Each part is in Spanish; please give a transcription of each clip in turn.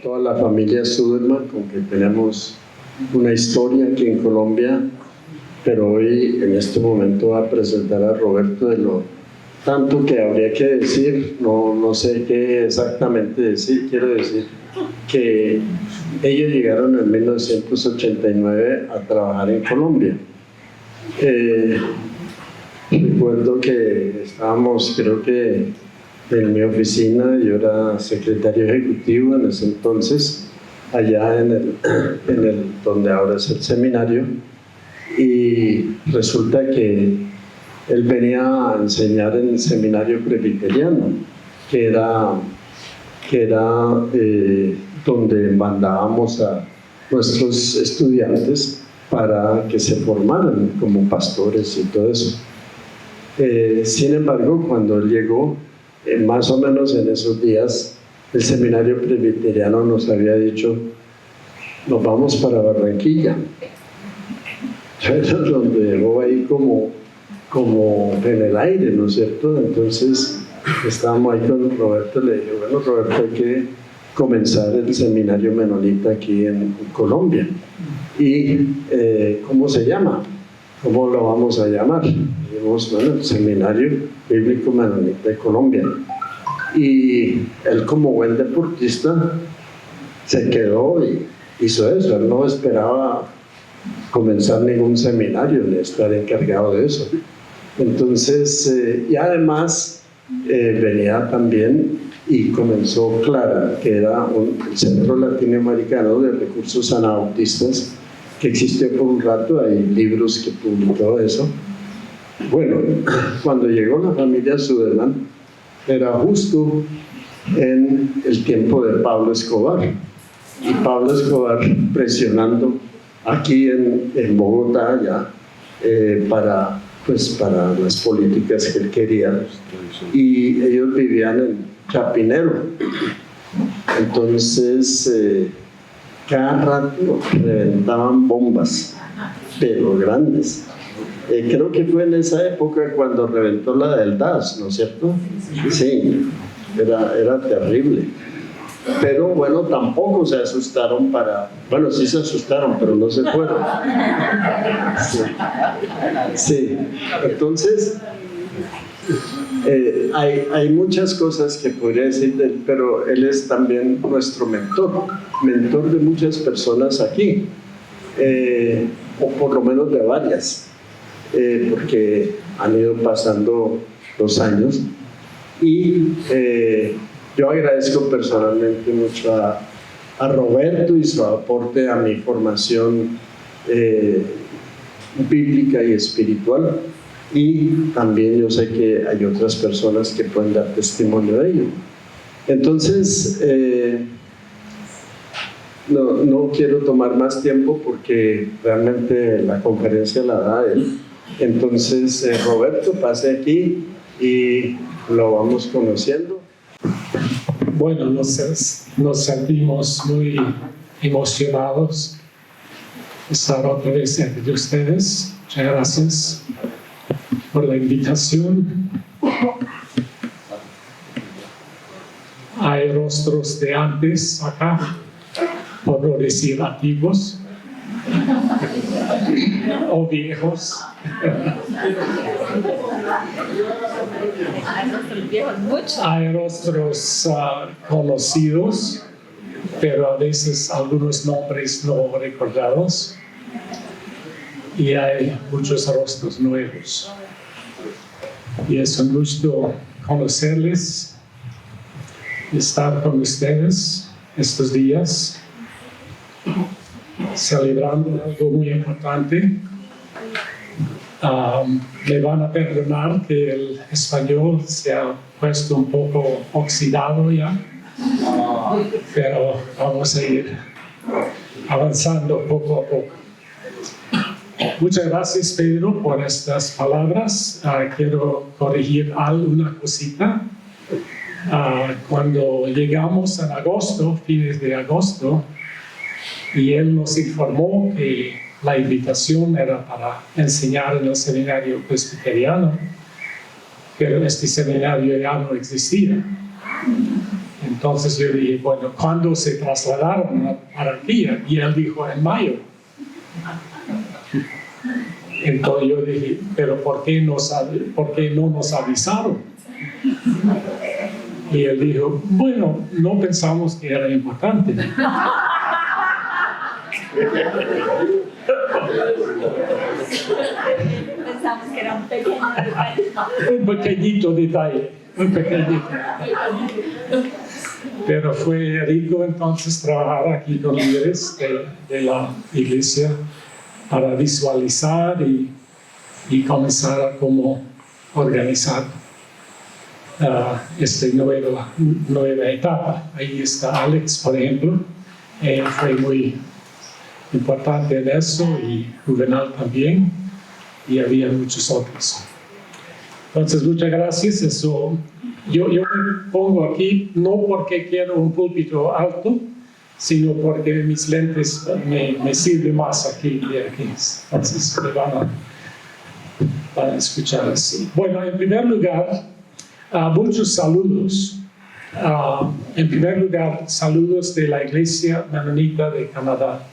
toda la familia Suderman, con que tenemos una historia aquí en Colombia, pero hoy en este momento va a presentar a Roberto de lo tanto que habría que decir, no sé qué exactamente decir. Quiero decir que ellos llegaron en 1989 a trabajar en Colombia. Recuerdo que estábamos, creo que en mi oficina, yo era secretario ejecutivo en ese entonces, allá en el donde ahora es el seminario, y resulta que él venía a enseñar en el seminario presbiteriano, que era donde mandábamos a nuestros estudiantes para que se formaran como pastores y todo eso. Sin embargo, cuando él llegó, más o menos en esos días, el seminario presbiteriano nos había dicho: nos vamos para Barranquilla. Entonces, donde llegó ahí como en el aire, ¿no es cierto? Entonces estábamos ahí con Roberto, le dije: bueno, Roberto, hay que comenzar el seminario menonita aquí en Colombia. ¿Y cómo se llama? ¿Cómo lo vamos a llamar? Dijimos: bueno, el Seminario Bíblico Menonita de Colombia. Y él, como buen deportista, se quedó y hizo eso. Él no esperaba comenzar ningún seminario ni estar encargado de eso. Entonces, y además venía también y comenzó Clara, que era el Centro Latinoamericano de Recursos Anabautistas, que existió por un rato, hay libros que publicó eso. Bueno, cuando llegó la familia Suderman, era justo en el tiempo de Pablo Escobar, y Pablo Escobar presionando aquí en Bogotá ya para las políticas que él quería, y ellos vivían en Chapinero. Entonces cada rato reventaban bombas, pero grandes. Creo que fue en esa época cuando reventó la del DAS, ¿no es cierto? Sí, era terrible. Pero bueno, tampoco se asustaron bueno, sí se asustaron, pero no se fueron. Sí. Entonces, hay muchas cosas que podría decir de él, pero él es también nuestro mentor de muchas personas aquí, o por lo menos de varias, porque han ido pasando los años. Y yo agradezco personalmente mucho a Roberto y su aporte a mi formación bíblica y espiritual, y también yo sé que hay otras personas que pueden dar testimonio de ello. Entonces, no quiero tomar más tiempo porque realmente la conferencia la da él. Entonces, Roberto, pase aquí y lo vamos conociendo. Bueno, nos sentimos muy emocionados de estar otra vez entre ustedes. Muchas gracias por la invitación. Hay rostros de antes acá, por no decir antiguos o viejos. Hay rostros conocidos, pero a veces algunos nombres no recordados, y hay muchos rostros nuevos. Y es un gusto conocerles, estar con ustedes estos días, celebrando algo muy importante. Me van a perdonar que el español se ha puesto un poco oxidado ya, pero vamos a ir avanzando poco a poco. Muchas gracias, Pedro, por estas palabras. Quiero corregir una cosita. Cuando llegamos en agosto, fines de agosto, y él nos informó que la invitación era para enseñar en el seminario presbiteriano, pero este seminario ya no existía. Entonces yo dije, bueno, ¿cuándo se trasladaron a Barranquilla? Y él dijo, en mayo. Entonces yo dije, pero ¿por qué no nos avisaron? Y él dijo, bueno, no pensamos que era importante. Pensamos que era un pequeño detalle. Un pequeñito detalle, un pequeñito. Pero fue rico entonces trabajar aquí con líderes de la iglesia para visualizar y comenzar a cómo organizar esta nueva etapa. Ahí está Alex, por ejemplo. Él fue muy importante en eso, y Juvenal también, y había muchos otros. Entonces, muchas gracias. Eso, yo me pongo aquí no porque quiero un púlpito alto, sino porque mis lentes me sirven más aquí que aquí. Entonces, me van a escuchar así. Bueno, en primer lugar, muchos saludos. En primer lugar, saludos de la Iglesia Menonita de Canadá,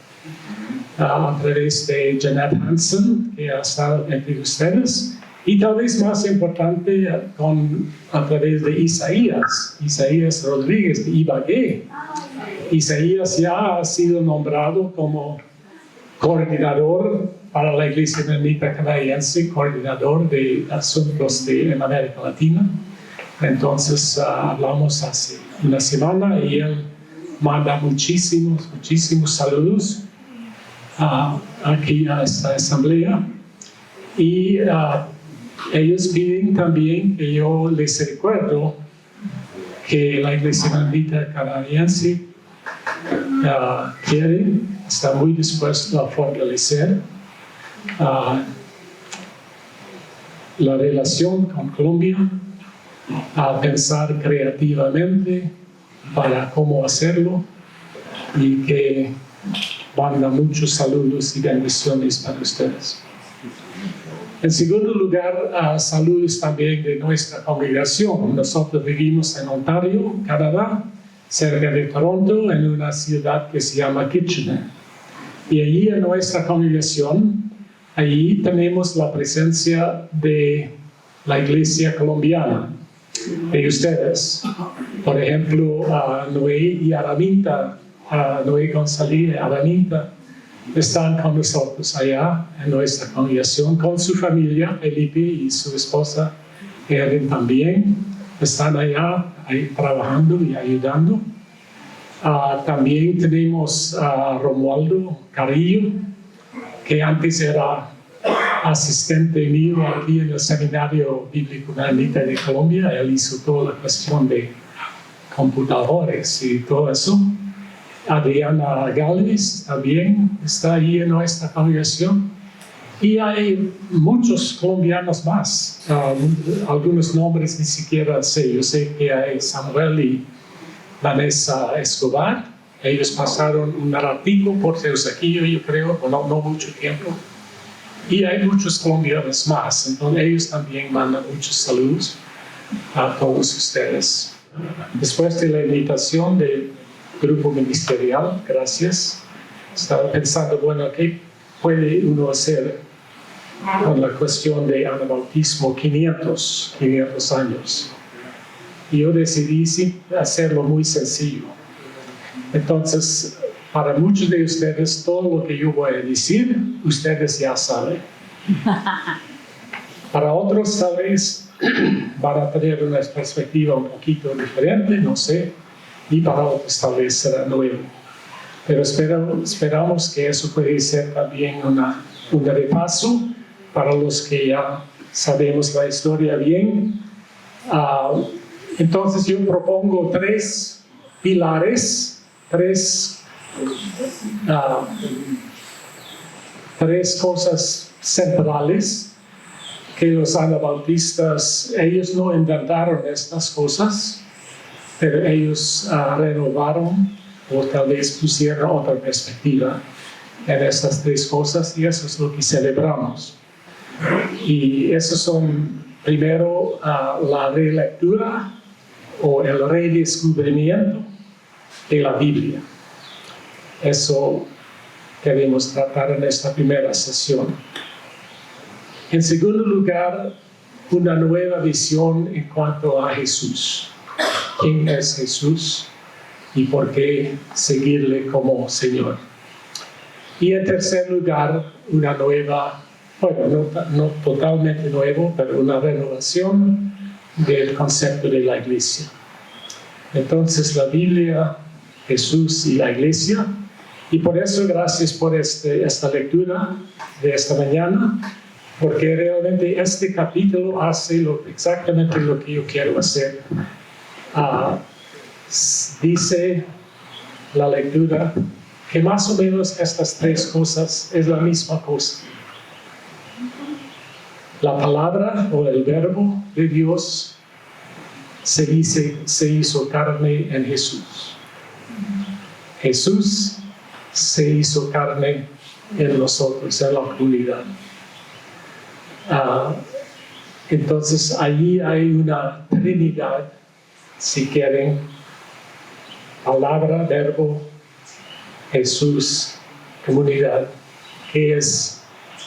a través de Jeanette Hansen, que ha estado entre ustedes, y tal vez más importante, a través de Isaías Rodríguez de Ibagué. Isaías ya ha sido nombrado como coordinador para la Iglesia Menonita Canadiense, coordinador de asuntos en América Latina. Entonces hablamos hace una semana y él manda muchísimos saludos aquí a esta asamblea, y ellos piden también que yo les recuerdo que la Iglesia Menonita Canadiense está muy dispuesto a fortalecer la relación con Colombia, a pensar creativamente para cómo hacerlo, y que manda muchos saludos y bendiciones para ustedes. En segundo lugar, saludos también de nuestra congregación. Nosotros vivimos en Ontario, Canadá, cerca de Toronto, en una ciudad que se llama Kitchener. Y allí en nuestra congregación, allí tenemos la presencia de la iglesia colombiana, de ustedes. Por ejemplo, Noé y Araminta, Noé González y Araminta, están con nosotros allá en nuestra congregación, con su familia. Felipe y su esposa Erin también están allá trabajando y ayudando. También tenemos a Romualdo Carrillo, que antes era asistente mío aquí en el Seminario Bíblico Menonita de Colombia. Él hizo toda la cuestión de computadores y todo eso. Adriana Gálvez también está ahí en nuestra congregación. Y hay muchos colombianos más. Algunos nombres ni siquiera sé. Yo sé que hay Samuel y Vanessa Escobar. Ellos pasaron un ratito por Teusaquillo, yo creo, no mucho tiempo. Y hay muchos colombianos más. Entonces ellos también mandan muchos saludos a todos ustedes. Después de la invitación del grupo ministerial, gracias. Estaba pensando, bueno, ¿qué puede uno hacer con la cuestión de anabautismo 500 años? Y yo decidí hacerlo muy sencillo. Entonces, para muchos de ustedes, todo lo que yo voy a decir, ustedes ya saben. Para otros, tal vez, van a tener una perspectiva un poquito diferente, no sé. Y para otros tal vez será nuevo. Pero esperamos que eso puede ser también un repaso para los que ya sabemos la historia bien. Entonces yo propongo 3 pilares, 3 cosas centrales que los anabautistas, ellos no inventaron estas cosas, pero ellos renovaron o tal vez pusieron otra perspectiva en estas 3 cosas, y eso es lo que celebramos. Y esos son, primero, la relectura o el redescubrimiento de la Biblia. Eso queremos tratar en esta primera sesión. En segundo lugar, una nueva visión en cuanto a Jesús. ¿Quién es Jesús y por qué seguirle como Señor? Y en tercer lugar, una nueva, bueno, no totalmente nuevo, pero una renovación del concepto de la iglesia. Entonces, la Biblia, Jesús y la iglesia. Y por eso, gracias por esta lectura de esta mañana, porque realmente este capítulo hace exactamente lo que yo quiero hacer. Dice la lectura que más o menos estas tres cosas es la misma cosa. La palabra o el verbo de Dios se hizo carne en Jesús. Jesús se hizo carne en nosotros, en la comunidad. Entonces allí hay una trinidad, si quieren: palabra, verbo, Jesús, comunidad, que es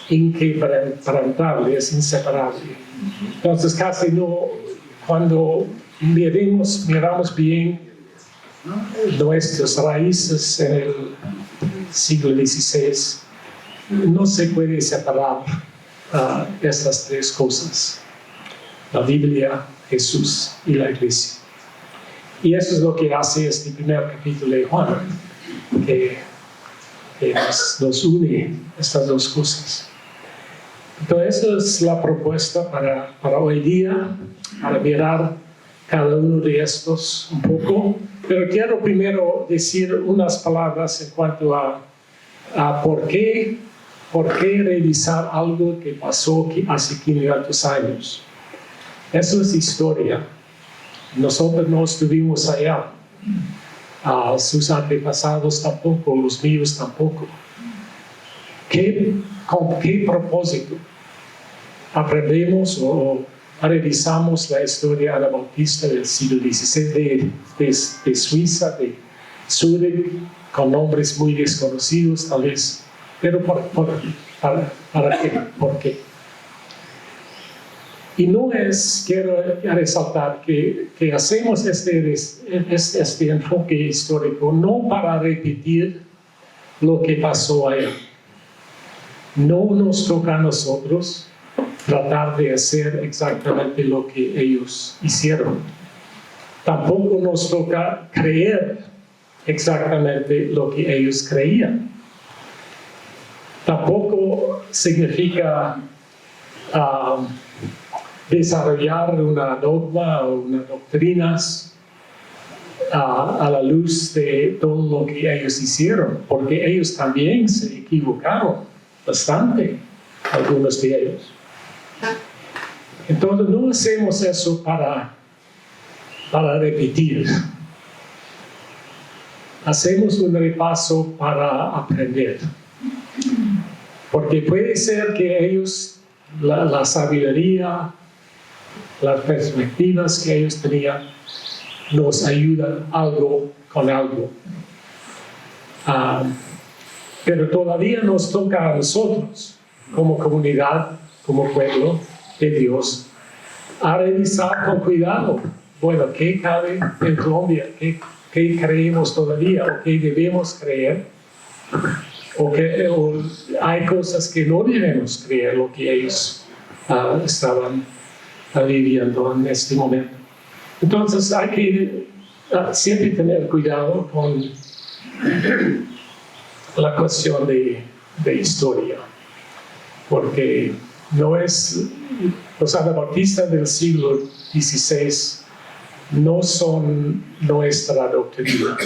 inquebrantable, es inseparable. Entonces casi no, cuando miramos bien nuestras raíces en el siglo XVI, no se puede separar estas tres cosas: la Biblia, Jesús y la iglesia. Y eso es lo que hace este primer capítulo de Juan, que nos une estas dos cosas. Entonces, esa es la propuesta para hoy día, para mirar cada uno de estos un poco. Pero quiero primero decir unas palabras en cuanto a por qué revisar algo que pasó hace 500 años. Eso es historia. Nosotros no estuvimos allá. Sus antepasados tampoco, los míos tampoco. ¿Con qué propósito aprendemos o revisamos la historia anabautista del siglo XVI de Suiza, de Zúrich, con nombres muy desconocidos tal vez? Pero ¿para qué? ¿Por qué? Y no es, quiero resaltar que hacemos este enfoque histórico no para repetir lo que pasó allá. No nos toca a nosotros tratar de hacer exactamente lo que ellos hicieron. Tampoco nos toca creer exactamente lo que ellos creían. Tampoco significa desarrollar una dogma o unas doctrinas a la luz de todo lo que ellos hicieron, porque ellos también se equivocaron bastante, algunos de ellos. Entonces no hacemos eso para repetir. Hacemos un repaso para aprender. Porque puede ser que ellos, la sabiduría, las perspectivas que ellos tenían, nos ayudan algo con algo. Pero todavía nos toca a nosotros, como comunidad, como pueblo de Dios, a revisar con cuidado, bueno, ¿qué cabe en Colombia? ¿Qué creemos todavía o qué debemos creer? O hay cosas que no debemos creer, lo que ellos estaban viviendo en este momento. Entonces hay que siempre tener cuidado con la cuestión de historia, porque no es, los anabautistas del siglo XVI no son nuestra doctrina,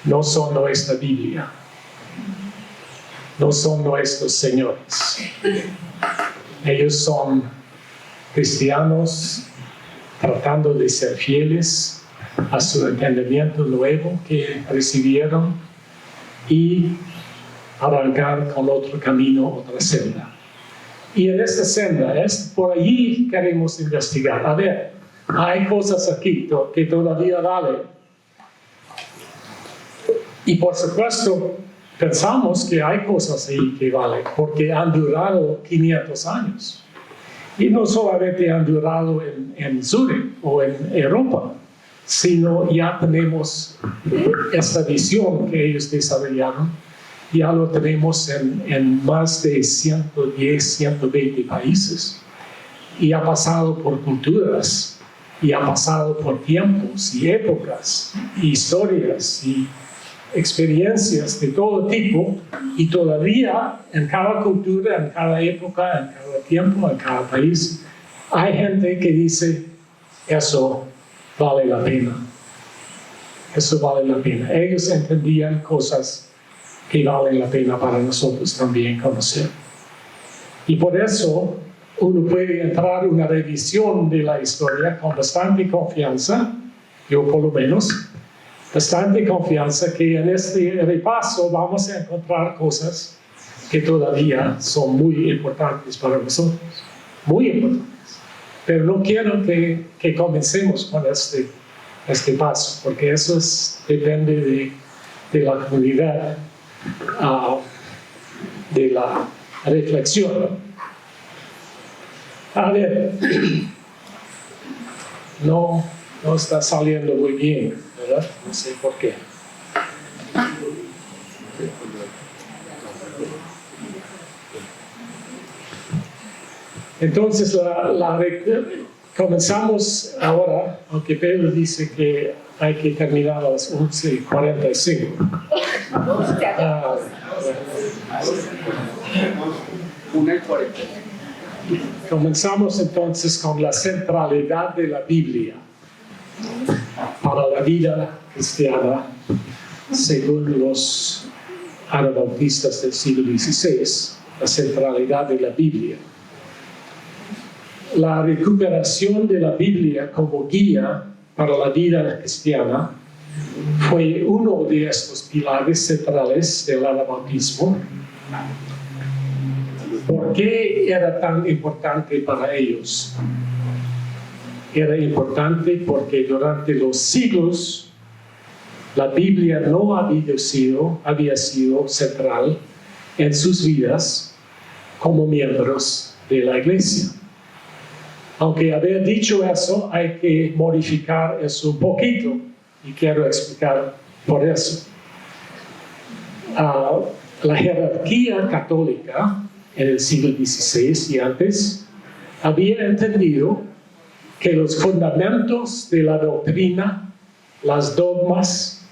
no son nuestra Biblia, no son nuestros señores. Ellos son cristianos tratando de ser fieles a su entendimiento nuevo que recibieron y arrancar con otro camino, otra senda. Y en esta senda, por allí queremos investigar. A ver, hay cosas aquí que todavía valen. Y por supuesto, pensamos que hay cosas ahí que valen, porque han durado 500 años. Y no solamente han durado en Zúrich o en Europa, sino ya tenemos esta visión que ellos desarrollaron, ya lo tenemos en más de 110, 120 países. Y ha pasado por culturas, y ha pasado por tiempos y épocas, y historias y experiencias de todo tipo, y todavía en cada cultura, en cada época, en cada tiempo, en cada país, hay gente que dice, eso vale la pena. Eso vale la pena. Ellos entendían cosas que valen la pena para nosotros también conocer. Y por eso uno puede entrar en una revisión de la historia con bastante confianza, yo por lo menos, bastante confianza que en este repaso vamos a encontrar cosas que todavía son muy importantes para nosotros, muy importantes. Pero no quiero que comencemos con este paso, porque eso depende de la comunidad, de la reflexión, ¿no? A ver, no está saliendo muy bien, ¿verdad? No sé por qué. Entonces, comenzamos ahora, aunque Pedro dice que hay que terminar a las 11:45. Comenzamos entonces con la centralidad de la Biblia para la vida cristiana según los anabautistas del siglo XVI, la centralidad de la Biblia. La recuperación de la Biblia como guía para la vida cristiana fue uno de estos pilares centrales del anabautismo. ¿Por qué era tan importante para ellos? Era importante porque durante los siglos la Biblia no había sido central en sus vidas como miembros de la iglesia. Aunque haber dicho eso, hay que modificar eso un poquito y quiero explicar por eso. La jerarquía católica en el siglo XVI y antes había entendido que los fundamentos de la doctrina, las dogmas,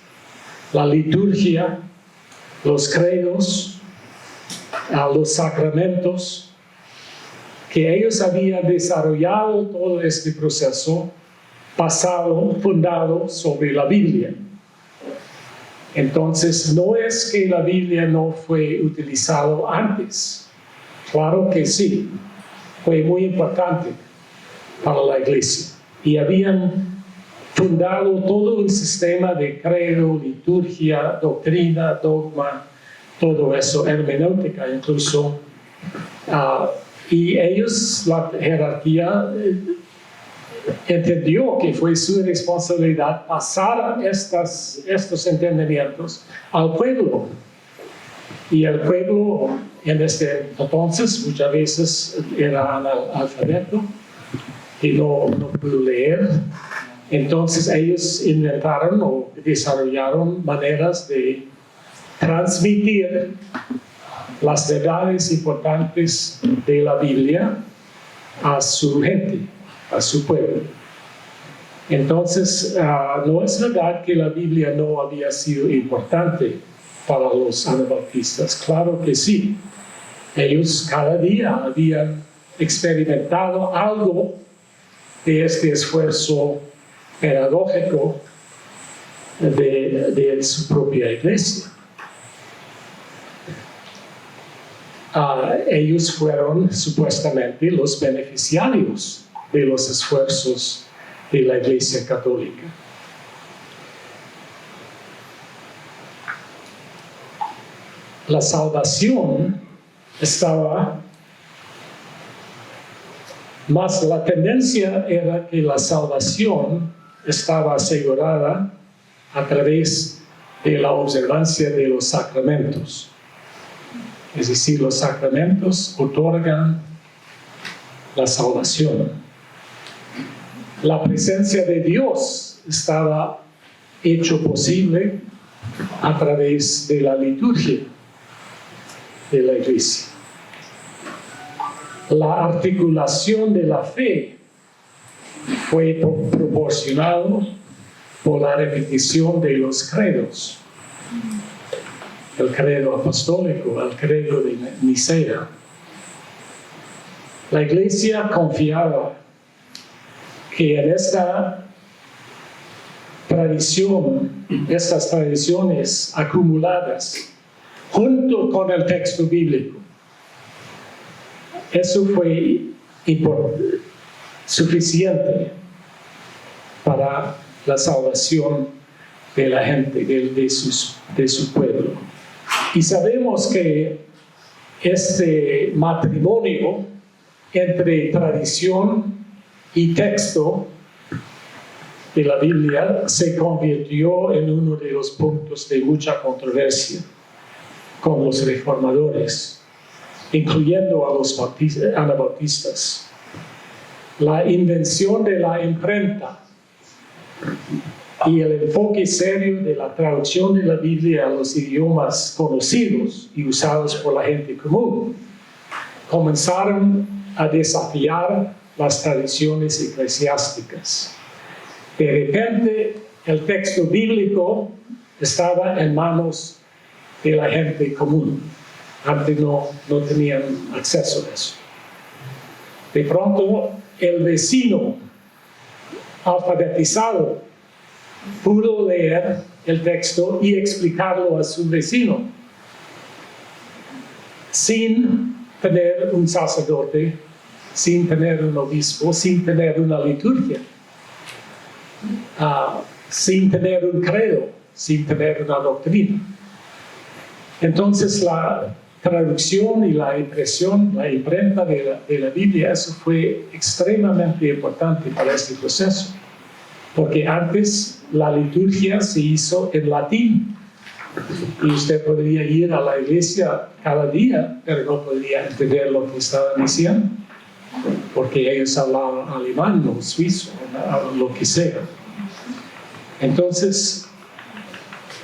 la liturgia, los credos, los sacramentos, que ellos habían desarrollado todo este proceso fundado sobre la Biblia. Entonces, no es que la Biblia no fue utilizada antes. Claro que sí, fue muy importante para la iglesia. Y habían fundado todo un sistema de credo, liturgia, doctrina, dogma, todo eso, hermenéutica incluso. Y ellos, la jerarquía, entendió que fue su responsabilidad pasar estos entendimientos al pueblo. Y el pueblo en este entonces muchas veces era analfabeto y no pudo leer. Entonces ellos inventaron o desarrollaron maneras de transmitir las verdades importantes de la Biblia a su gente, a su pueblo. Entonces, no es verdad que la Biblia no había sido importante para los anabautistas. Claro que sí. Ellos cada día habían experimentado algo de este esfuerzo pedagógico de su propia iglesia. Ellos fueron supuestamente los beneficiarios de los esfuerzos de la Iglesia Católica. La salvación estaba Mas la tendencia era que la salvación estaba asegurada a través de la observancia de los sacramentos. Es decir, los sacramentos otorgan la salvación. La presencia de Dios estaba hecho posible a través de la liturgia de la iglesia. La articulación de la fe fue proporcionado por la repetición de los credos. El credo apostólico, el credo de Nicea. La iglesia confiaba que en esta tradición, estas tradiciones acumuladas, junto con el texto bíblico, eso fue suficiente para la salvación de la gente, de su pueblo. Y sabemos que este matrimonio entre tradición y texto de la Biblia se convirtió en uno de los puntos de mucha controversia con los reformadores, incluyendo a los anabautistas. La invención de la imprenta y el enfoque serio de la traducción de la Biblia a los idiomas conocidos y usados por la gente común comenzaron a desafiar las tradiciones eclesiásticas. De repente, el texto bíblico estaba en manos de la gente común. Antes no tenían acceso a eso. De pronto, el vecino alfabetizado pudo leer el texto y explicarlo a su vecino sin tener un sacerdote, sin tener un obispo, sin tener una liturgia, sin tener un credo, sin tener una doctrina. Entonces la traducción y la impresión, la imprenta de la Biblia, eso fue extremadamente importante para este proceso, porque antes la liturgia se hizo en latín y usted podría ir a la iglesia cada día, pero no podría entender lo que estaban diciendo, porque ellos hablaban alemán o suizo o lo que sea. Entonces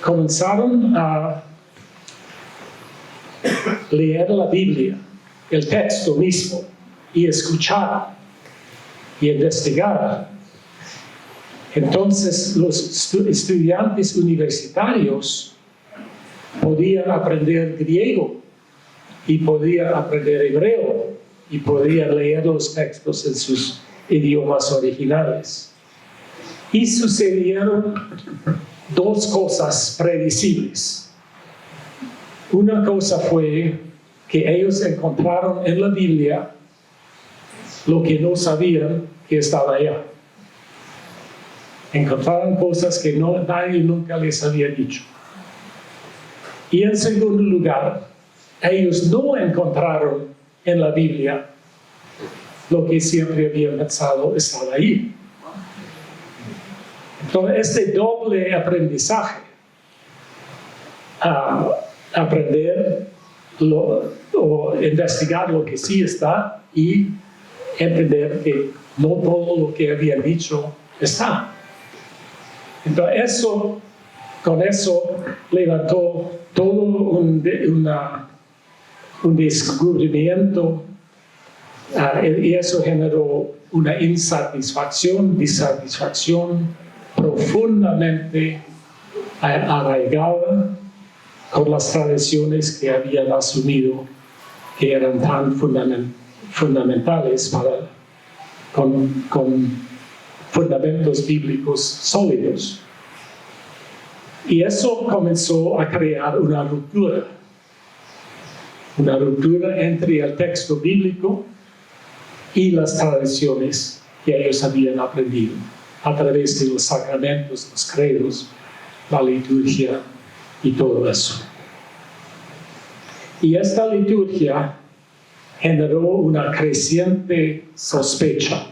comenzaron a leer la Biblia, el texto mismo, y escuchar y investigar. Entonces los estudiantes universitarios podían aprender griego y podían aprender hebreo y podían leer los textos en sus idiomas originales. Y sucedieron dos cosas predecibles. Una cosa fue que ellos encontraron en la Biblia lo que no sabían que estaba allá. Encontraron cosas que nadie nunca les había dicho. Y en segundo lugar, ellos no encontraron en la Biblia lo que siempre habían pensado estaba ahí. Entonces, este doble aprendizaje, aprender o investigar lo que sí está y entender que no todo lo que habían dicho está. Entonces, con eso levantó todo un descubrimiento y eso generó una disatisfacción profundamente arraigada con las tradiciones que habían asumido que eran tan fundamentales con fundamentos bíblicos sólidos. Y eso comenzó a crear una ruptura entre el texto bíblico y las tradiciones que ellos habían aprendido a través de los sacramentos, los credos, la liturgia y todo eso. Y esta liturgia generó una creciente sospecha.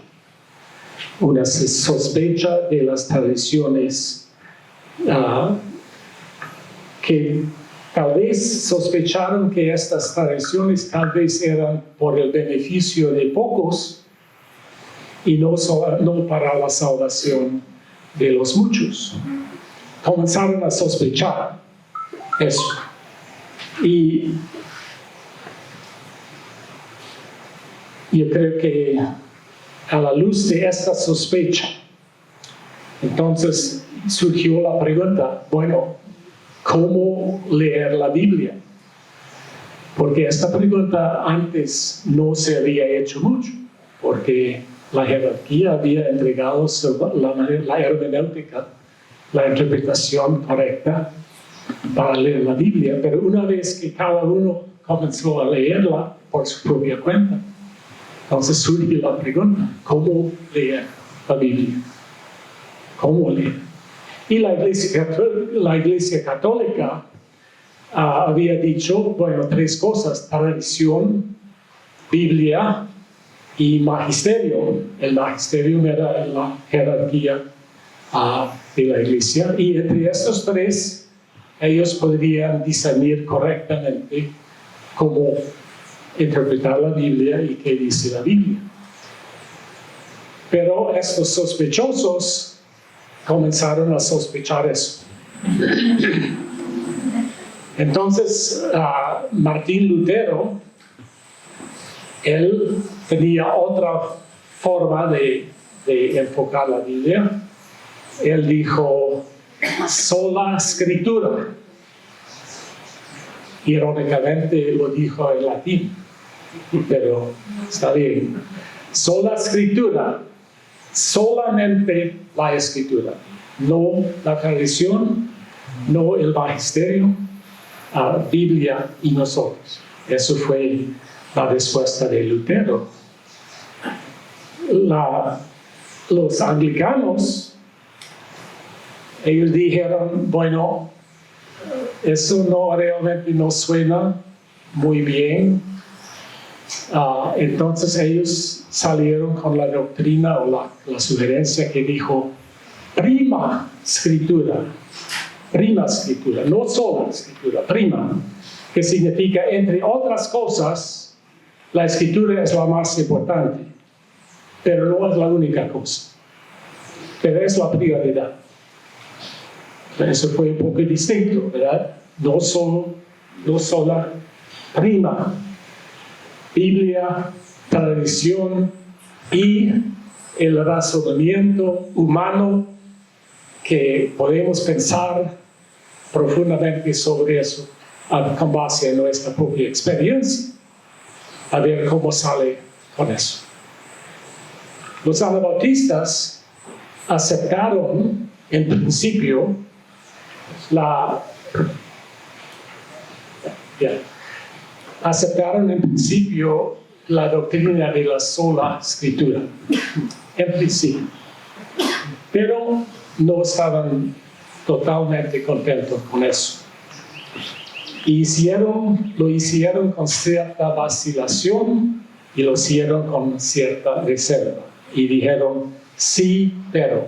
Una sospecha de las tradiciones que tal vez sospecharon que estas tradiciones tal vez eran por el beneficio de pocos y no para la salvación de los muchos. Comenzaron a sospechar eso. Y yo creo que a la luz de esta sospecha, entonces surgió la pregunta, bueno, ¿cómo leer la Biblia? Porque esta pregunta antes no se había hecho mucho, porque la jerarquía había entregado la hermenéutica, la interpretación correcta para leer la Biblia, pero una vez que cada uno comenzó a leerla por su propia cuenta, entonces surge la pregunta, ¿cómo leer la Biblia? ¿Cómo leer? Y la Iglesia Católica había dicho, bueno, tres cosas: tradición, Biblia y magisterio. El magisterio era la jerarquía de la Iglesia, y entre estos tres ellos podrían discernir correctamente cómo interpretar la Biblia y qué dice la Biblia. Pero estos sospechosos comenzaron a sospechar eso. Entonces, Martín Lutero, él tenía otra forma de enfocar la Biblia. Él dijo, sola escritura. Irónicamente lo dijo en latín, pero está bien. Sola escritura, solamente la escritura, no la tradición, no el magisterio, Biblia y nosotros. Eso fue la respuesta de Lutero. Los anglicanos, ellos dijeron, bueno, eso realmente no suena muy bien. Entonces ellos salieron con la doctrina o la sugerencia que dijo prima escritura, no sola escritura, prima, que significa, entre otras cosas, la escritura es la más importante, pero no es la única cosa, pero es la prioridad. Eso fue un poco distinto, ¿verdad? No sola, prima. Biblia, tradición y el razonamiento humano, que podemos pensar profundamente sobre eso con base en nuestra propia experiencia, a ver cómo sale con eso. Los anabautistas aceptaron en principio la doctrina de la sola escritura, en principio, pero no estaban totalmente contentos con eso. Lo hicieron con cierta vacilación y lo hicieron con cierta reserva. Y dijeron, sí, pero.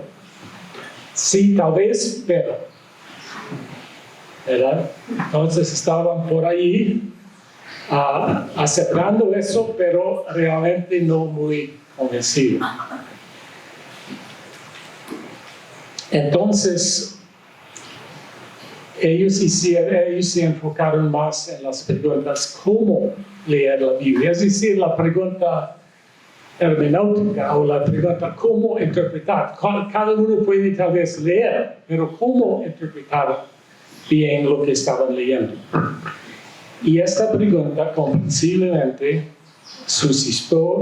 Sí, tal vez, pero. ¿Verdad? Entonces estaban por ahí aceptando eso, pero realmente no muy convencidos. Entonces, ellos se enfocaron más en las preguntas cómo leer la Biblia, es decir, la pregunta hermenéutica o la pregunta cómo interpretar. Cada uno puede tal vez leer, pero cómo interpretar bien lo que estaban leyendo. Y esta pregunta comprensiblemente suscitó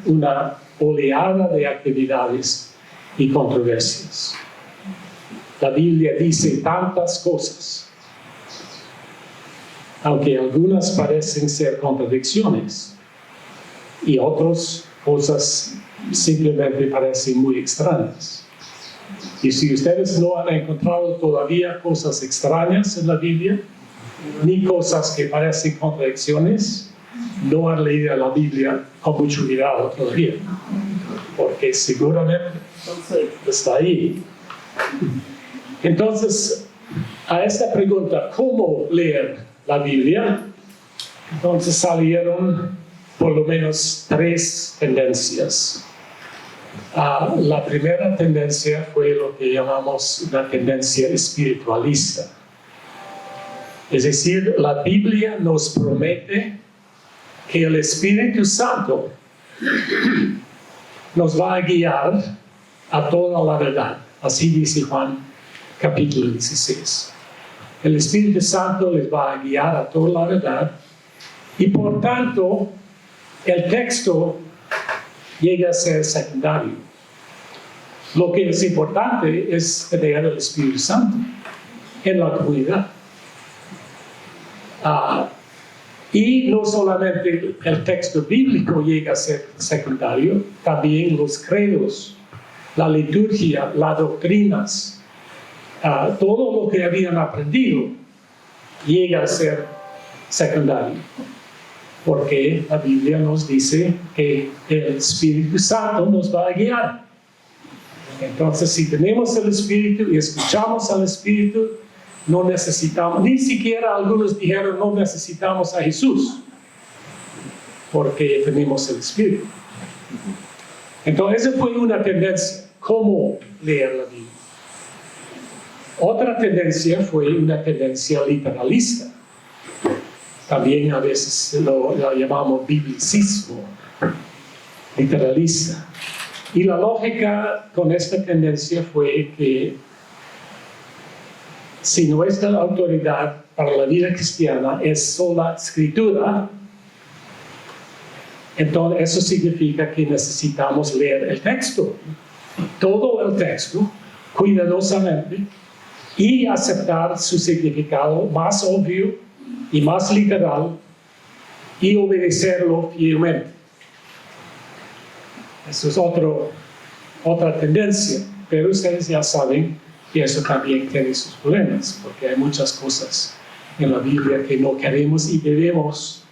una oleada de actividades y controversias. La Biblia dice tantas cosas, aunque algunas parecen ser contradicciones y otras cosas simplemente parecen muy extrañas. Y si ustedes no han encontrado todavía cosas extrañas en la Biblia, ni cosas que parecen contradicciones, no han leído la Biblia con mucho cuidado todavía, porque seguramente está ahí. Entonces, a esta pregunta, ¿cómo leer la Biblia? Entonces salieron por lo menos 3 tendencias. La primera tendencia fue lo que llamamos una tendencia espiritualista. Es decir, la Biblia nos promete que el Espíritu Santo nos va a guiar a toda la verdad. Así dice Juan capítulo 16. El Espíritu Santo les va a guiar a toda la verdad y por tanto el texto llega a ser secundario. Lo que es importante es tener el Espíritu Santo en la comunidad. Y no solamente el texto bíblico llega a ser secundario, también los credos, la liturgia, las doctrinas, todo lo que habían aprendido llega a ser secundario. Porque la Biblia nos dice que el Espíritu Santo nos va a guiar. Entonces, si tenemos el Espíritu y escuchamos al Espíritu, no necesitamos, ni siquiera algunos dijeron no necesitamos a Jesús, porque tenemos el Espíritu. Entonces, esa fue una tendencia, cómo leer la Biblia. Otra tendencia fue una tendencia literalista. También a veces lo llamamos biblicismo, literalista. Y la lógica con esta tendencia fue que si nuestra autoridad para la vida cristiana es sola escritura, entonces eso significa que necesitamos leer el texto, todo el texto, cuidadosamente, y aceptar su significado más obvio y más literal, y obedecerlo fielmente. Eso es otra tendencia, pero ustedes ya saben que eso también tiene sus problemas, porque hay muchas cosas en la Biblia que no queremos y debemos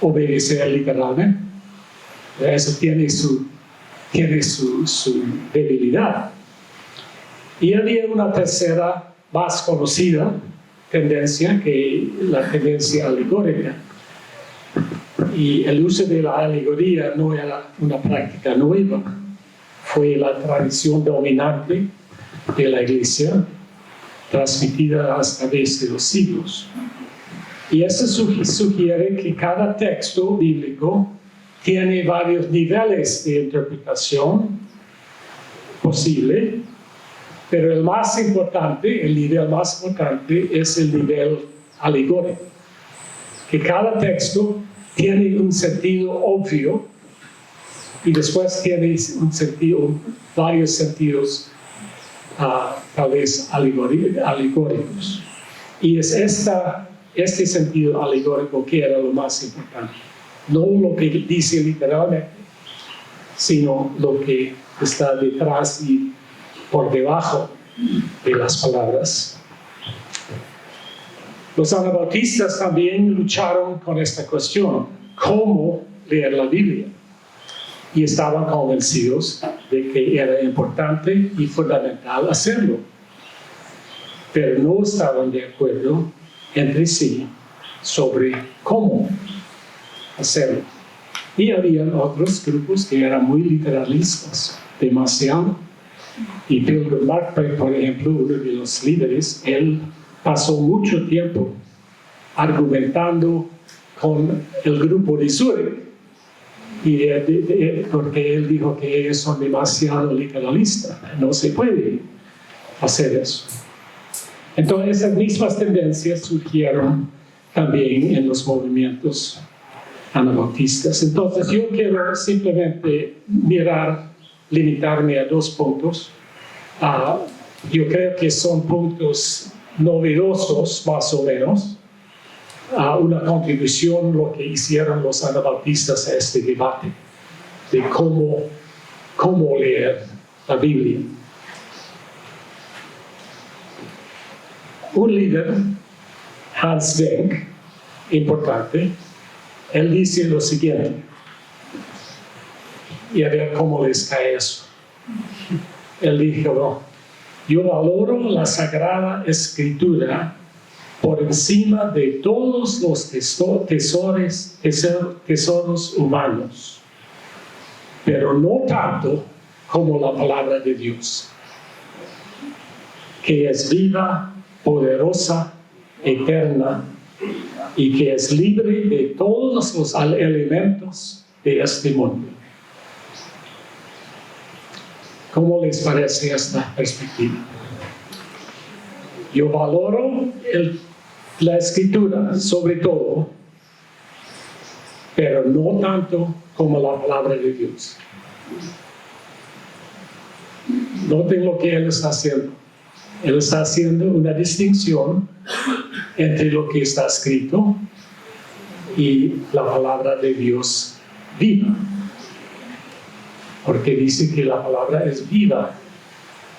obedecer literalmente. Eso tiene su debilidad. Y había una tercera, más conocida tendencia, que la tendencia alegórica. Y el uso de la alegoría no era una práctica nueva, fue la tradición dominante de la Iglesia, transmitida a través de los siglos. Y eso sugiere que cada texto bíblico tiene varios niveles de interpretación posible, pero el nivel más importante es el nivel alegórico, que cada texto tiene un sentido obvio y después tiene varios sentidos tal vez alegóricos. Y es este sentido alegórico que era lo más importante. No lo que dice literalmente, sino lo que está detrás y por debajo de las palabras. Los anabautistas también lucharon con esta cuestión, cómo leer la Biblia. Y estaban convencidos de que era importante y fundamental hacerlo. Pero no estaban de acuerdo entre sí sobre cómo hacerlo. Y había otros grupos que eran muy literalistas, demasiado. Y Pilgrim Markberg, por ejemplo, uno de los líderes, él pasó mucho tiempo argumentando con el grupo de Zurich, porque él dijo que ellos son demasiado literalistas, no se puede hacer eso. Entonces esas mismas tendencias surgieron también en los movimientos anabautistas. Entonces yo quiero simplemente limitarme a 2 puntos. Yo creo que son puntos novedosos, más o menos, una contribución lo que hicieron los anabautistas a este debate de cómo leer la Biblia. Un líder, Hans Denk, importante, Él dice lo siguiente, y a ver cómo les cae eso. Él dijo, yo valoro la Sagrada Escritura por encima de todos los tesoros humanos, pero no tanto como la palabra de Dios, que es viva, poderosa, eterna, y que es libre de todos los elementos de este mundo. ¿Cómo les parece esta perspectiva? Yo valoro la Escritura sobre todo, pero no tanto como la palabra de Dios. Noten lo que él está haciendo. Él está haciendo una distinción entre lo que está escrito y la palabra de Dios viva. Porque dice que la palabra es viva,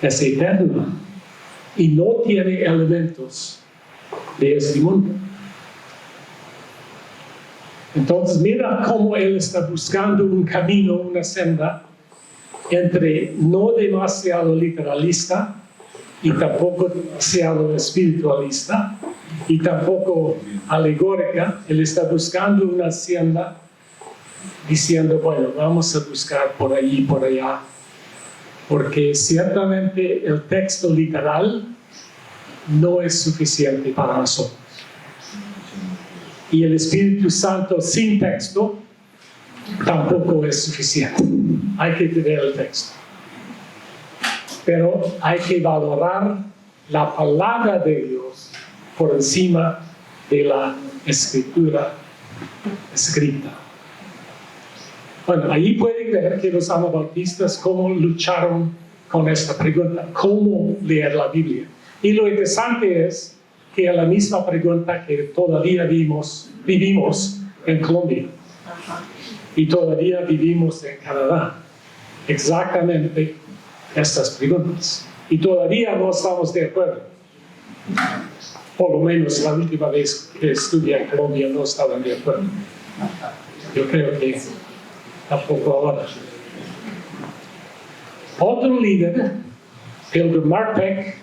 es eterna y no tiene elementos de este mundo. Entonces mira cómo él está buscando un camino, una senda entre no demasiado literalista y tampoco demasiado espiritualista y tampoco alegórica. Él está buscando una senda diciendo, bueno, vamos a buscar por allí y por allá, porque ciertamente el texto literal no es suficiente para nosotros. Y el Espíritu Santo sin texto tampoco es suficiente. Hay que tener el texto. Pero hay que valorar la palabra de Dios por encima de la Escritura escrita. Bueno, ahí pueden ver que los anabautistas cómo lucharon con esta pregunta, cómo leer la Biblia. Y lo interesante es que es la misma pregunta que todavía vivimos en Colombia. Y todavía vivimos en Canadá. Exactamente estas preguntas. Y todavía no estamos de acuerdo. Por lo menos la última vez que estudié en Colombia no estaban de acuerdo. Yo creo que tampoco ahora. Otro líder, Pilgrim Marpeck,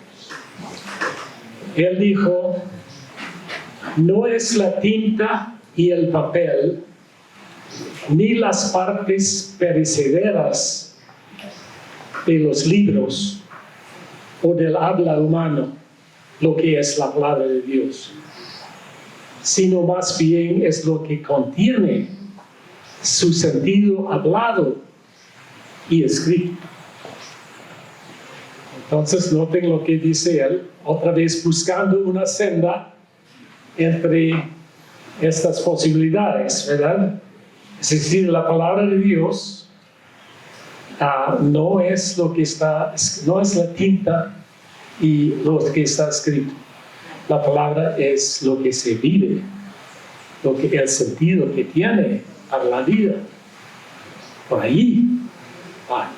él dijo, no es la tinta y el papel, ni las partes perecederas de los libros o del habla humano lo que es la palabra de Dios, sino más bien es lo que contiene su sentido hablado y escrito. Entonces noten lo que dice él, otra vez buscando una senda entre estas posibilidades, ¿verdad? Es decir, la palabra de Dios no es lo que está, no es la tinta y lo que está escrito. La palabra es lo que se vive, el sentido que tiene para la vida. Por ahí va.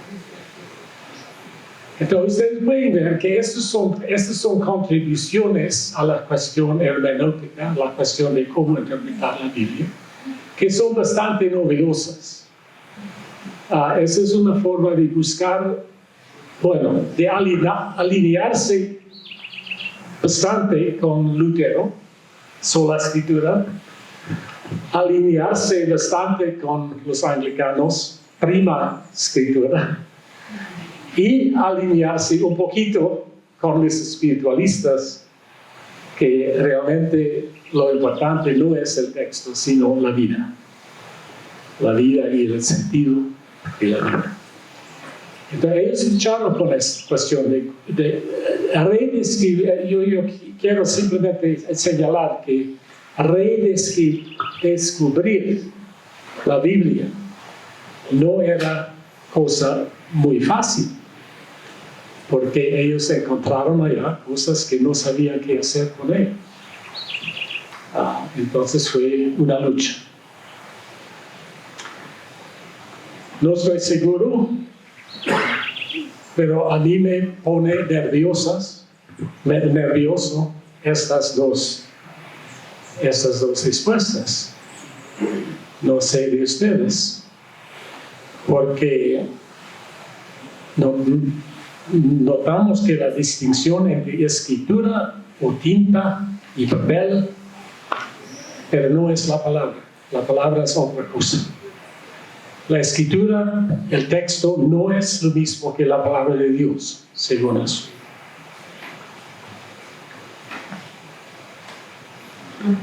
Entonces ustedes pueden ver que estas son contribuciones a la cuestión hermenéutica, la cuestión de cómo interpretar la Biblia, que son bastante novedosas. Esa es una forma de buscar, bueno, de alinearse bastante con Lutero, sola escritura, alinearse bastante con los anglicanos, prima escritura, y alinearse un poquito con los espiritualistas, que realmente lo importante no es el texto, sino la vida y el sentido de la vida. Entonces ellos lucharon con esta cuestión de redescribir. Yo quiero simplemente señalar que redescubrir la Biblia no era cosa muy fácil, porque ellos encontraron allá cosas que no sabían qué hacer con ellas. Entonces fue una lucha. No estoy seguro, pero a mí me pone nervioso estas dos respuestas. No sé de ustedes, porque notamos que la distinción entre escritura o tinta y papel, pero no es la palabra es otra cosa. La escritura, el texto, no es lo mismo que la palabra de Dios, según eso.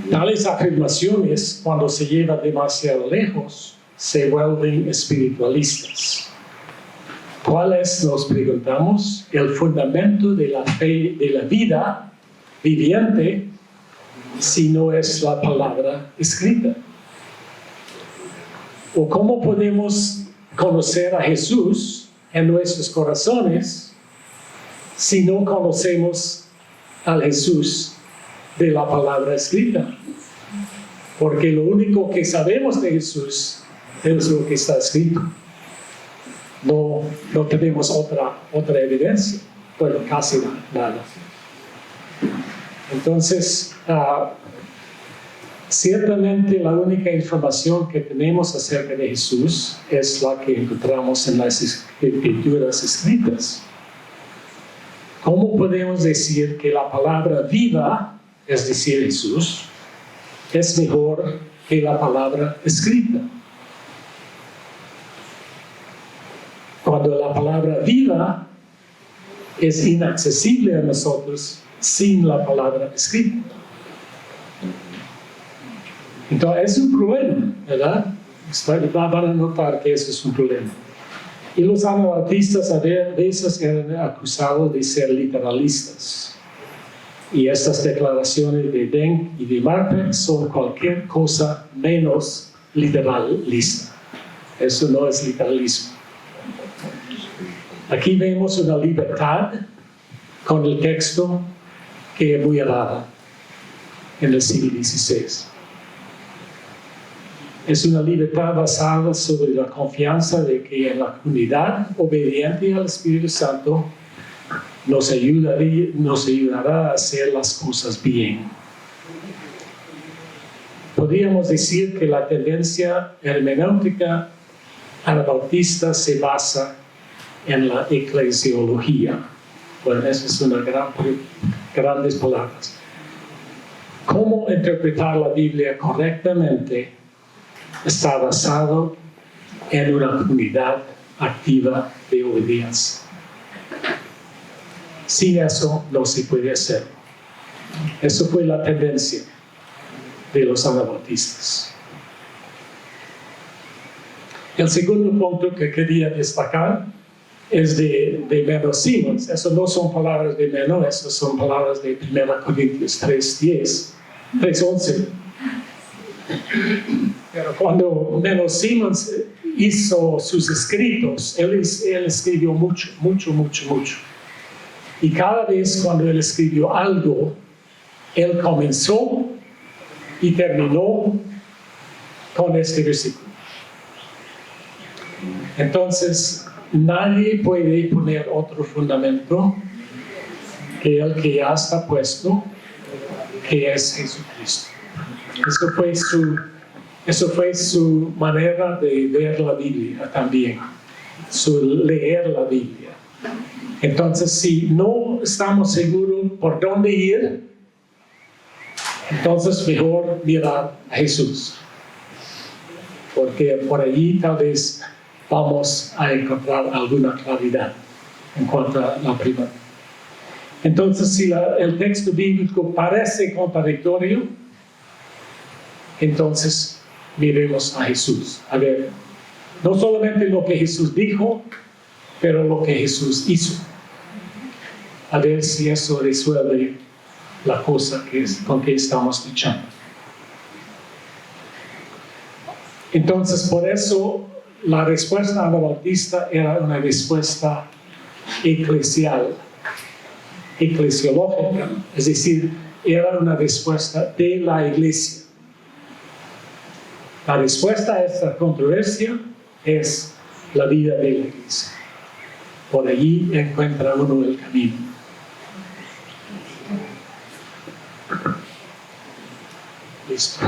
Tales afirmaciones, cuando se llevan demasiado lejos, se vuelven espiritualistas. ¿Cuál es, nos preguntamos, el fundamento de la fe, de la vida viviente, si no es la palabra escrita? ¿O cómo podemos conocer a Jesús en nuestros corazones si no conocemos al Jesús de la palabra escrita? Porque lo único que sabemos de Jesús es lo que está escrito. No tenemos otra evidencia. Bueno, casi nada. Entonces, ciertamente la única información que tenemos acerca de Jesús es la que encontramos en las escrituras escritas. ¿Cómo podemos decir que la palabra viva, es decir, Jesús, es mejor que la palabra escrita? Cuando la palabra viva es inaccesible a nosotros sin la palabra escrita. Entonces es un problema, ¿verdad? Van a notar que eso es un problema. Y los anabautistas a veces eran acusados de ser literalistas. Y estas declaraciones de Denk y de Marpe son cualquier cosa menos literalista. Eso no es literalismo. Aquí vemos una libertad con el texto que es muy rara en el siglo XVI. Es una libertad basada sobre la confianza de que en la comunidad obediente al Espíritu Santo nos ayudará a hacer las cosas bien. Podríamos decir que la tendencia hermenéutica anabautista se basa en la eclesiología. Bueno, esas son grandes palabras. ¿Cómo interpretar la Biblia correctamente? Está basado en una comunidad activa de obediencia. Sin eso no se puede hacer. Eso fue la tendencia de los anabautistas. El segundo punto que quería destacar es de Menno Simons. Eso no son palabras de Menno, eso son palabras de 1 Corintios 3:11. Pero cuando Menno Simons hizo sus escritos, él escribió mucho. Y cada vez cuando él escribió algo, él comenzó y terminó con este versículo. Entonces, nadie puede poner otro fundamento que el que ya está puesto, que es Jesucristo. Eso fue su manera de ver la Biblia también, su leer la Biblia. Entonces, si no estamos seguros por dónde ir, entonces mejor mirar a Jesús. Porque por allí tal vez vamos a encontrar alguna claridad en cuanto a la primera. Entonces, si el texto bíblico parece contradictorio, entonces miremos a Jesús. A ver, no solamente lo que Jesús dijo, pero lo que Jesús hizo. A ver si eso resuelve la cosa con que estamos luchando. Entonces, por eso, la respuesta anabautista era una respuesta eclesiológica, es decir, era una respuesta de la iglesia. La respuesta a esta controversia es la vida de la iglesia. Por allí encuentra uno el camino. Listo.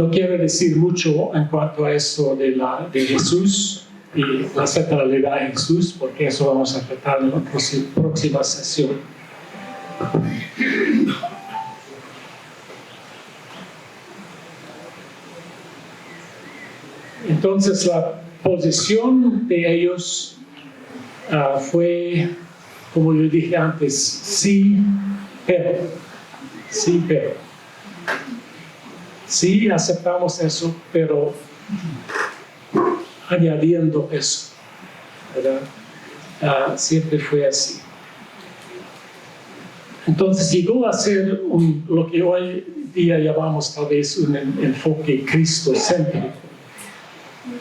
No quiero decir mucho en cuanto a eso de Jesús y la centralidad de Jesús, porque eso vamos a tratar en la próxima sesión. Entonces la posición de ellos fue, como yo dije antes, sí, pero. Sí, pero. Sí, aceptamos eso, pero añadiendo eso, ¿verdad? Siempre fue así. Entonces llegó a ser lo que hoy día llamamos tal vez un enfoque cristocéntrico.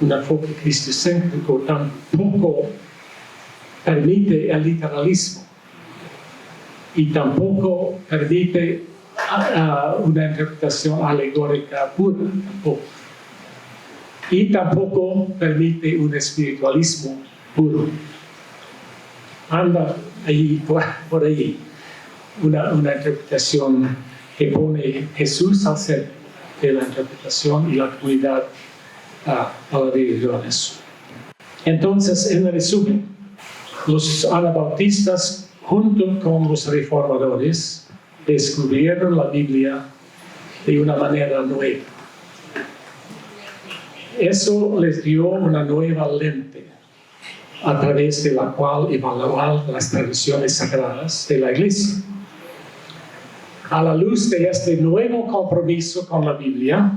Un enfoque cristocéntrico tampoco permite el literalismo y tampoco permite una interpretación alegórica pura, tampoco. Y tampoco permite un espiritualismo puro. Anda ahí, por ahí, una interpretación que pone Jesús al centro de la interpretación y la comunidad a la religión. Entonces, en resumen, los anabautistas, junto con los reformadores, descubrieron la Biblia de una manera nueva. Eso les dio una nueva lente a través de la cual evaluar las tradiciones sagradas de la Iglesia. A la luz de este nuevo compromiso con la Biblia,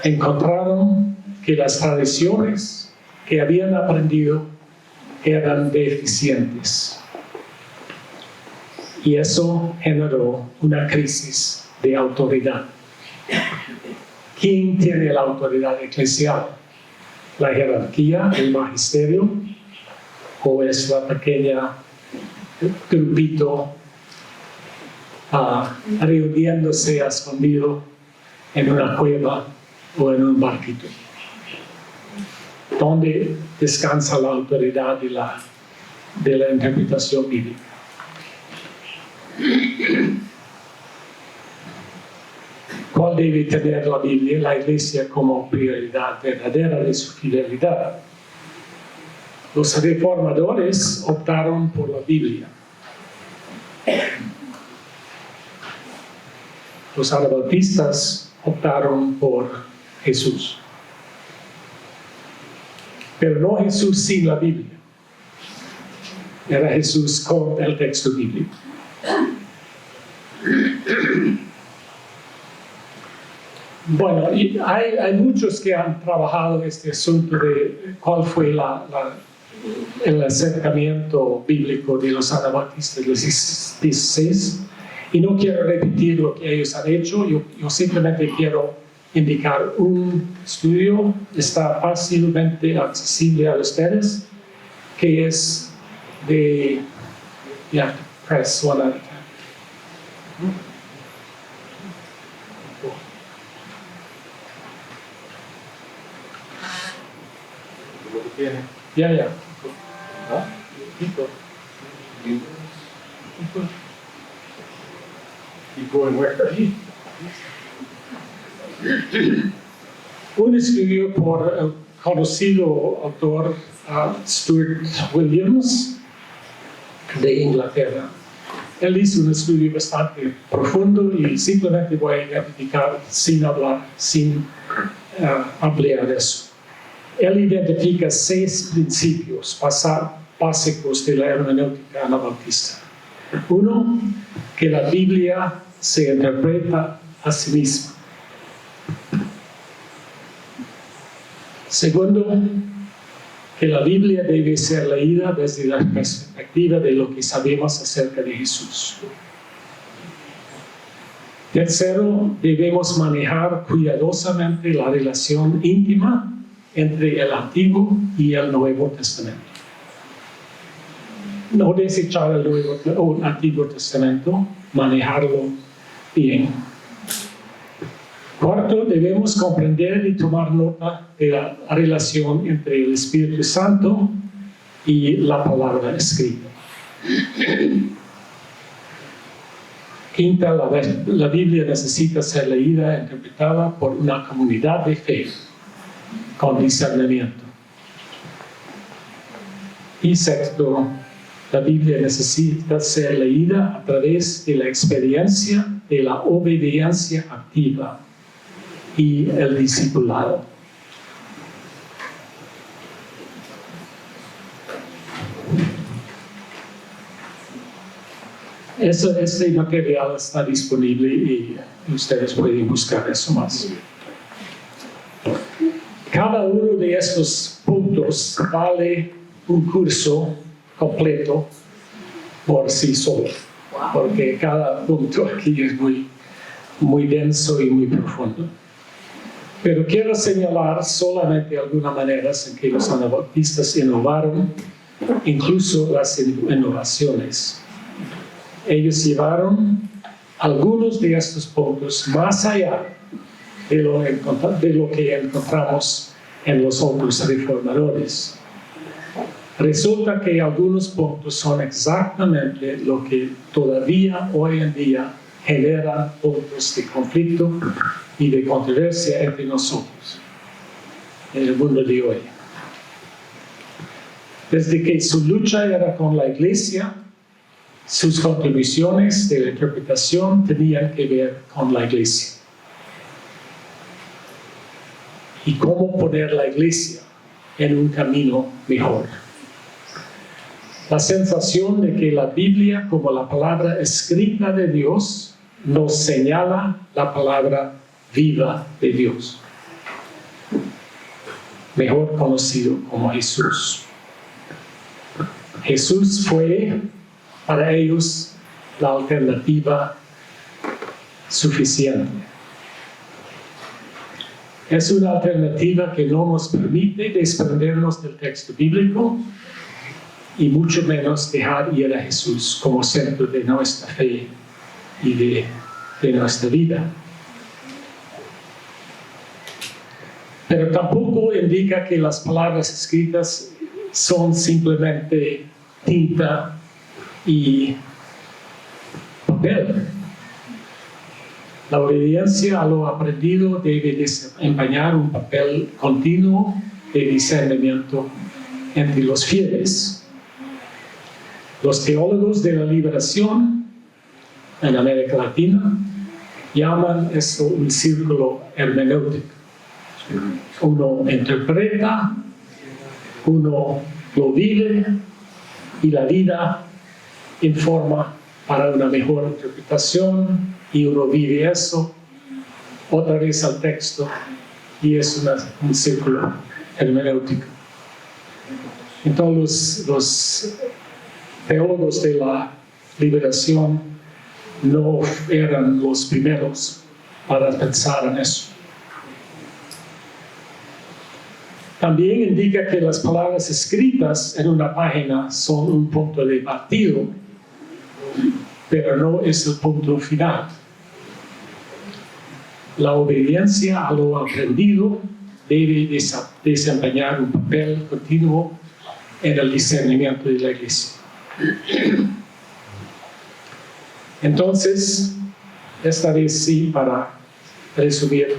encontraron que las tradiciones que habían aprendido eran deficientes. Y eso generó una crisis de autoridad. ¿Quién tiene la autoridad eclesial? ¿La jerarquía, el magisterio? ¿O es la pequeña grupito reuniéndose a escondido en una cueva o en un barquito? ¿Dónde descansa la autoridad de la interpretación bíblica? ¿Cuál debe tener la Biblia, la Iglesia, como prioridad verdadera de su fidelidad? Los reformadores optaron por la Biblia. Los anabautistas optaron por Jesús. Pero no Jesús sin la Biblia. Era Jesús con el texto bíblico. Bueno, y hay muchos que han trabajado este asunto de cuál fue el acercamiento bíblico de los anabautistas de los 16, y no quiero repetir lo que ellos han hecho, yo simplemente quiero indicar un estudio, está fácilmente accesible a ustedes, que es de, press one at a time. Ya. Un estudio por el conocido autor Stuart Williams de Inglaterra. Él hizo un estudio bastante profundo y simplemente voy a identificar sin hablar, sin ampliar eso. Él identifica 6 principios básicos de la hermenéutica anabautista. 1, que la Biblia se interpreta a sí misma. 2, que la Biblia debe ser leída desde la perspectiva de lo que sabemos acerca de Jesús. 3, debemos manejar cuidadosamente la relación íntima entre el Antiguo y el Nuevo Testamento. No desechar el Antiguo Testamento, manejarlo bien. 4, debemos comprender y tomar nota de la relación entre el Espíritu Santo y la palabra escrita. Quinta, la Biblia necesita ser leída e interpretada por una comunidad de fe con discernimiento. Y sexto, la Biblia necesita ser leída a través de la experiencia de la obediencia activa y el discipulado. Este material está disponible y ustedes pueden buscar eso más. Cada uno de estos puntos vale un curso completo por sí solo, porque cada punto aquí es muy denso y muy profundo. Pero quiero señalar solamente algunas maneras en que los anabaptistas innovaron, incluso las innovaciones. Ellos llevaron algunos de estos puntos más allá de lo que encontramos en los otros reformadores. Resulta que algunos puntos son exactamente lo que todavía hoy en día generan puntos de conflicto y de controversia entre nosotros, en el mundo de hoy. Desde que su lucha era con la iglesia, sus contribuciones de la interpretación tenían que ver con la iglesia. Y cómo poner la iglesia en un camino mejor. La sensación de que la Biblia, como la palabra escrita de Dios, nos señala la palabra viva de Dios, mejor conocido como Jesús. Jesús fue para ellos la alternativa suficiente. Es una alternativa que no nos permite desprendernos del texto bíblico y mucho menos dejar ir a Jesús como centro de nuestra fe y de nuestra vida. Pero tampoco indica que las palabras escritas son simplemente tinta y papel. La obediencia a lo aprendido debe desempeñar un papel continuo de discernimiento entre los fieles. Los teólogos de la liberación en América Latina llaman esto un círculo hermenéutico. Uno interpreta, uno lo vive y la vida informa para una mejor interpretación y uno vive eso otra vez al texto y es un círculo hermenéutico. Entonces los teólogos de la liberación no eran los primeros para pensar en eso. También indica que las palabras escritas en una página son un punto de partida, pero no es el punto final. La obediencia a lo aprendido debe desempeñar un papel continuo en el discernimiento de la iglesia. Entonces, esta vez sí, para resumir,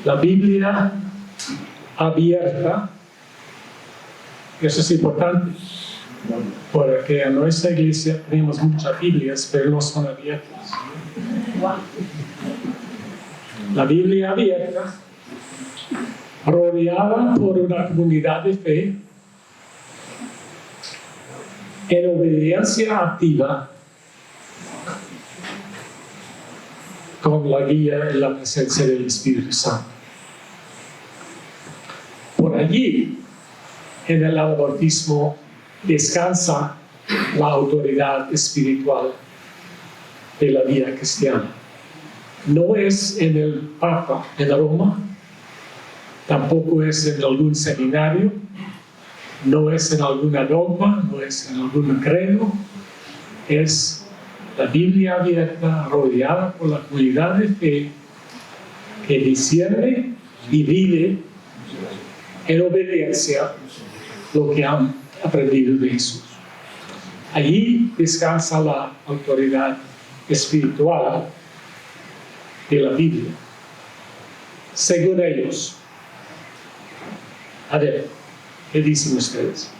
la Biblia abierta, eso es importante, porque en nuestra iglesia tenemos muchas Biblias, pero no son abiertas. La Biblia abierta, rodeada por una comunidad de fe, en obediencia activa, con la guía y la presencia del Espíritu Santo. Por allí, en el bautismo, descansa la autoridad espiritual de la vida cristiana. No es en el Papa en Roma, tampoco es en algún seminario, no es en alguna dogma, no es en algún credo, es la Biblia abierta, rodeada por la comunidad de fe, que discierne y vive en obediencia lo que han aprendido de Jesús. Allí descansa la autoridad espiritual de la Biblia. Según ellos. A ver, ¿qué dicen ustedes?